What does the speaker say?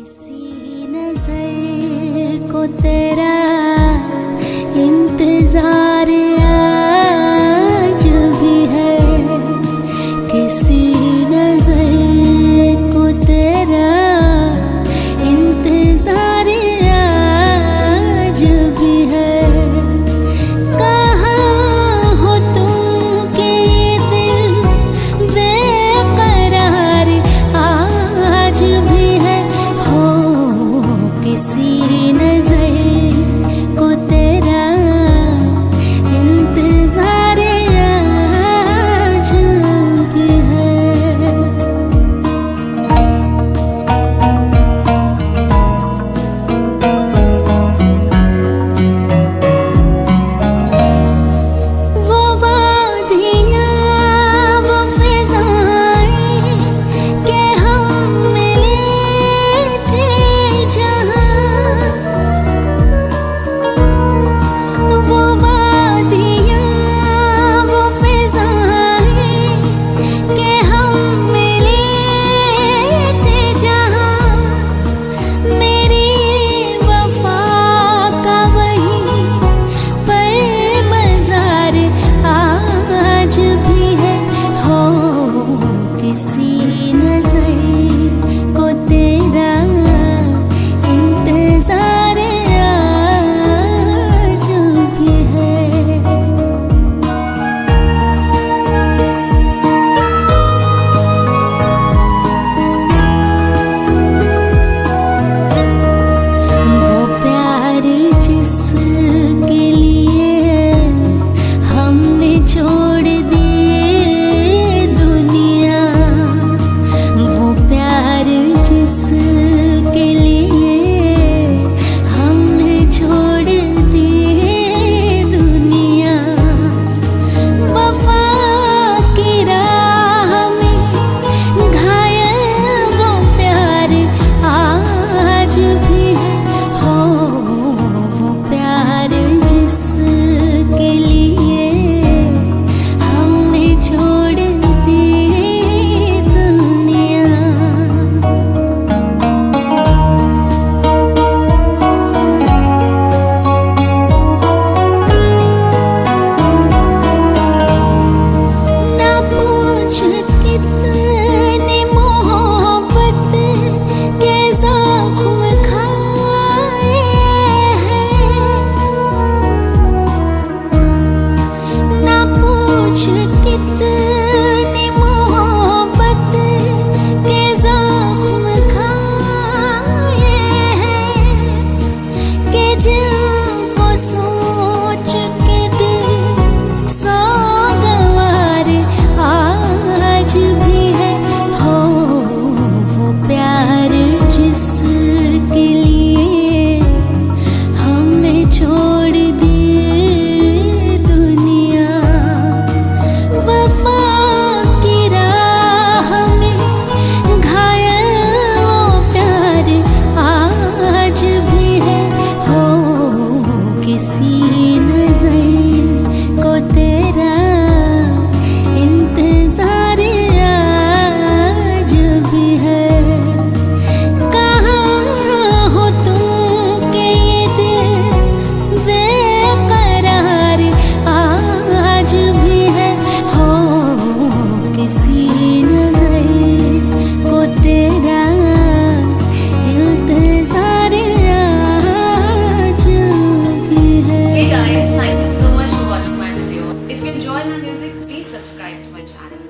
किसी नजर को तेरा इंतजार आज भी है, किसी नजर को तेरा इंतजार आज भी है। कहाँ हो तुम कि ये दिल बेकरार आज भी है, हो किसी नजर को तेरा इंतजार आज भी है। वो वादियाँ वो फिज़ाएं के हम मिले थे जहाँ, वो वादियाँ वो फिज़ाएं के हम मिले थे जहाँ, मेरी वफा का वही पर मज़ार आज भी है, हो किसी नजर को तेरा इंतजार आज भी है। वो प्यार जिसके लिए हमने छोड़ दी दुनिया, वो प्यार जिसके लिए हमने छोड़ दी दुनिया, वफा की राह में घायल वो प्यार आज भी है, हो वो प्यार जिसके लिए हमने छोड़ दी दुनिया। ना पूछ कितने मोहब्बत के ज़ख्म खाए हैं, ना पूछ कितने मोहब्बत के ज़ख्म खाए हैं, कि जिनको सोच के दिल सोगवार आज भी है, हो वो प्यार जिसके लिए हमने छोड़ दी दुनिया, वफा की राह में घायल वो प्यार आज भी है, हो किसी नजर को तेरा इंतजार आज भी है। कहाँ हो तुम कि ये दिल बेकरार आज भी है, हो किसी नजर को तेरा इंतजार आज भी है। Hey guys, thank you so much for watching my video. If you enjoy my music, please subscribe to my channel.